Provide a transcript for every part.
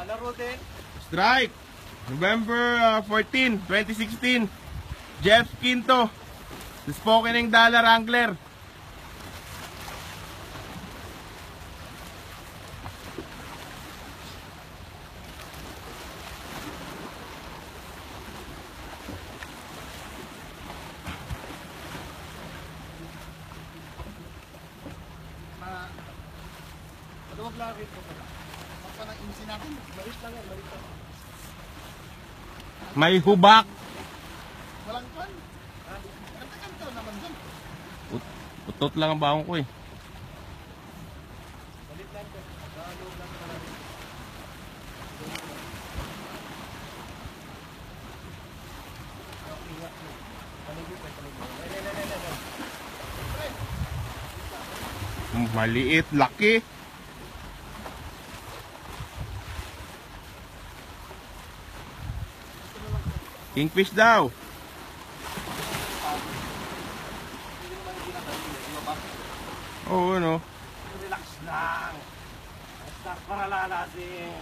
Laro din. Strike. November 14, 2016. Jeff Quinto. The Spokening Dollar Angler. Huwag lang rin po pala. Magpa ng insi natin. Maris lang yan. Maris lang. May hubak. Walang pan. Kanta-kanta naman dyan. Utot lang ang baong ko eh. Balit lang po. Lalo lang pala. Maliit, laki. Kingfish daw. Oo, ano. Relax lang. Basta para lalasin.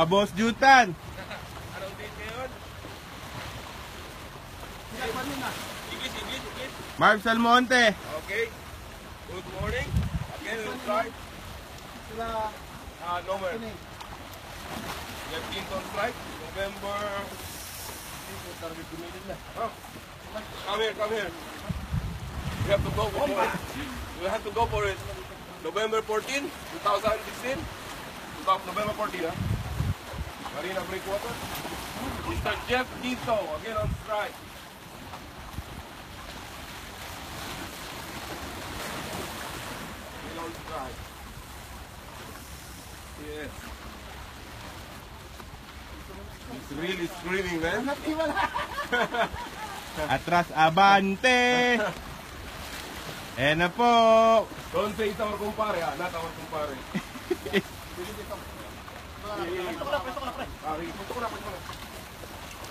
Boss Jutan. Anong date ngayon? English. Marv Salmonte. Okay. Good morning. Again, we'll try. Sila. No more. Jeff Quinto strike. November. Oh. Come here. You have to go for it. You have to go for it. November 14, 2016. November 14, huh? Marina Breakwater. Mr. Jeff Quinto, again on strike. Again on strike. Yes. He's really screaming, man. Atras abante. Na po. Don't say it's our kumpare, ah. Not our kumpare.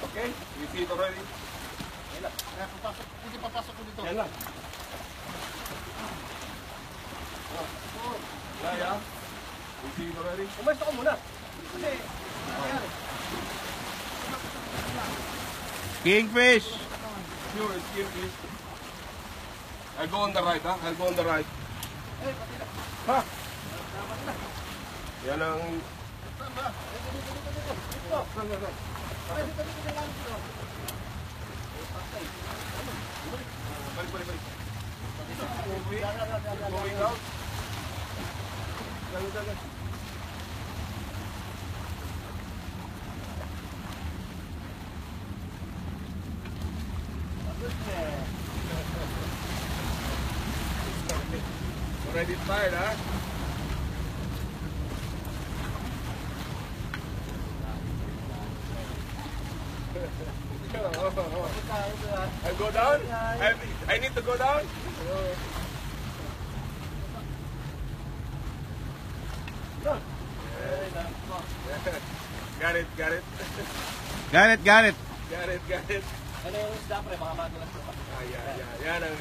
Okay, you see it already? Hindi papasok ko dito. Yan lang. Yeah. You see it already? Umayos ako muna. Kasi, Kingfish. Sure, it's Kingfish. I'll go on the right, ha? I'll go on the right. Ha? Yan ang... Balik. Going out. Dagat. Already tired, huh? I go down? I need to go down? Got it. Got it. ano yung isda pre, mga madulas ko pa. Yan ang...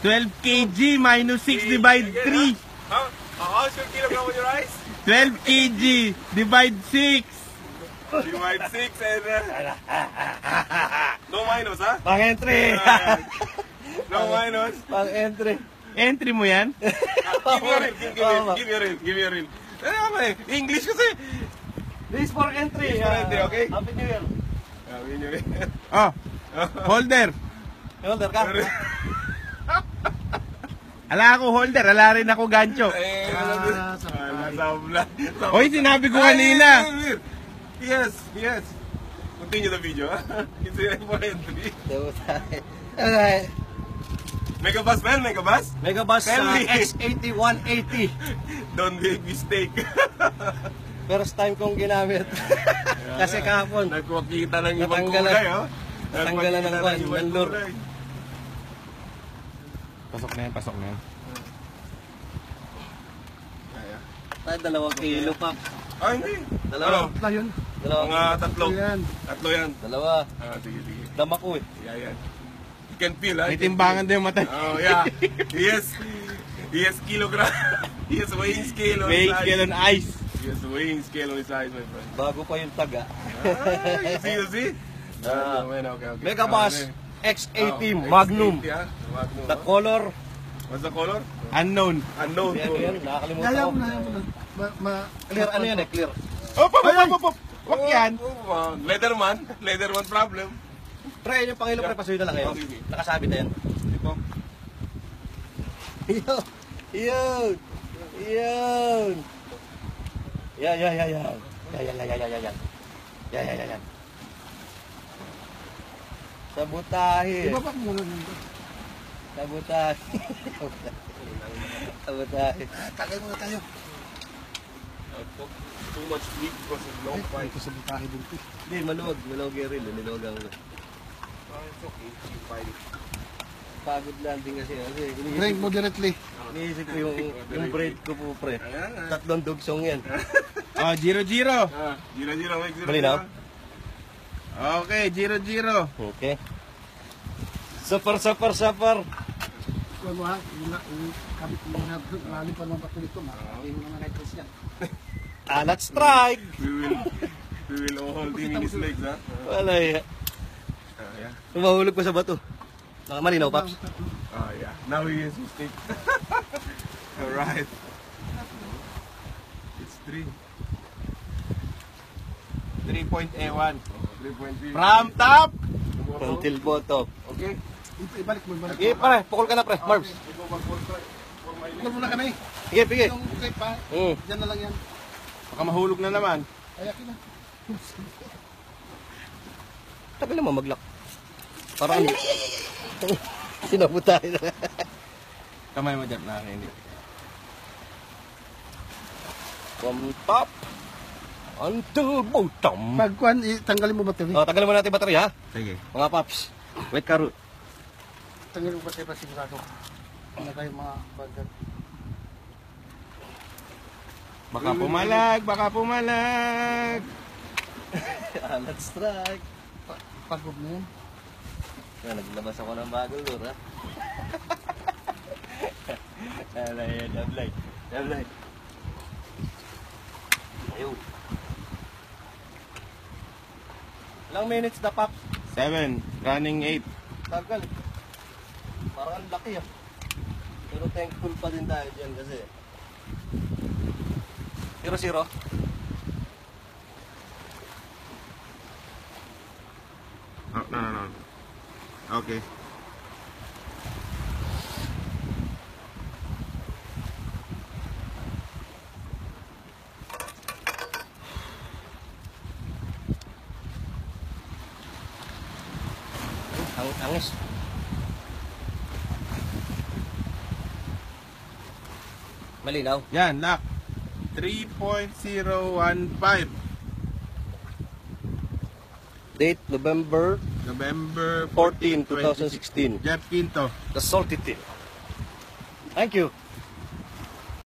12 kg minus 6 divide 3. Huh? How much kilogram on your rice? 12 kg divide 6. Divide 6 and... no minus, ha? Pang-entry! No minus. Pang-entry. Entry mo yan? Give me a reel. English kasi. This is for entry. This is for entry, okay? Happy New Year. Happy New Year. Oh, holder. Holder ka? Ala ako holder, ala rin ako gancho. Oy, sinabi ko kanina. Yes. Continue the video, ha? It's for entry. Megabus, man, Megabus? Megabus Tell me. X80 180. Don't make mistake. First time kong ginamit. Kasi kahapon. Nagkukita ng ibang Natanggalan. kulay, oh. Tanggalan ng kwan, ng lure. Pasok na yan, pasok na yan. Tayo 2 kilo, Pop. Ah, hindi. Dalawa. Wala yun. Mga tatlo. Yan. Tatlo yan. Dalawa. Ah, sige, sige. Dama ko eh. Yeah, yan. You can feel, ha? May timbangan din yung mata. Oh, yeah. He has kilogram. He has weighing scale on his Weighing eyes. scale on ice. He has weighing scale on his eyes, my friend. Bago pa yung taga. Ah, you see? Ah. Okay. Megabass Ah, X18 oh, Magnum. X80, ah. Magnum. The color. What's the color? Unknown. Unknown. Ano yan? Nakakalimutan Ayaw ko. mo na, ayaw mo na. Clear, ano yan eh? Clear. Op. Wag yan. Leatherman problem. Pre, yung Panginoon, pre, pasuyo na lang kayo. Okay. Nakasabit na yan. Ito. Yun! Yun! Yun! Yan. Yan. Sabutahe. Ibaba mo muna nito. Sabutahe. Sabutahe. Tagay muna tayo. Too much sleep because of long Ay, fight. ito sa butahe din ito. Hindi, maluwag. Maluwag yung reel. Niluwag ang It's okay. Keep fighting. pagod landing kasi. Drink moderately. Iniisip ko yung braid ko po, pre. Ayan. Tatlong dugsong yan. Oh, 0-0. 0-0. Make 0-0. Malinaw? Okay, 0-0. Okay. Sapar. Huwag mo ha, yung kabit mo na, lalim pa naman patuloy ito, makakain mo naman kahit Christian. Let's strike! We will all hold him in his legs, ha? Wala ya. Yeah. Tumahulog pa sa bato. Malinaw, Paps. Yeah. Now he has his stick. Alright. It's 3. 3.A1. 3.3. From top. Until bottom. Okay. Ibalik mo. Sige, pare. Pukul ka na, pre. Marbs. Ito mag-full strike. For my Huwag muna kami. Sige. Yung tape pa, Mm. dyan na lang yan. Baka mahulog na naman. Ayakin na. Tagal naman mag-lock. Parang sinabutan na. Kamay mo dyan, nakakinig. From top until bottom. Pagkuhan, tanggalin mo battery. Tagalin mo natin yung battery, ha? Sige. Mga Paps. Wait, Karo. Tanggalin mo battery pa sigurado. Ano kayo mga bagat. Baka pumalag. Let's strike. Pagod na yan. Naglabas ako ng bagong lure, ha? Dablay. Ayun. Ilang minutes na, Paps? 7. Running 8. Tagal. Parang ang laki, ah. Pero thankful pa din tayo dyan kasi 0-0. Oh, no. Okay. Angis. Malinaw. Yan, lock. 3.015. Date November November 14, 2016. Jeff Quinto. The Salty Tip. Thank you.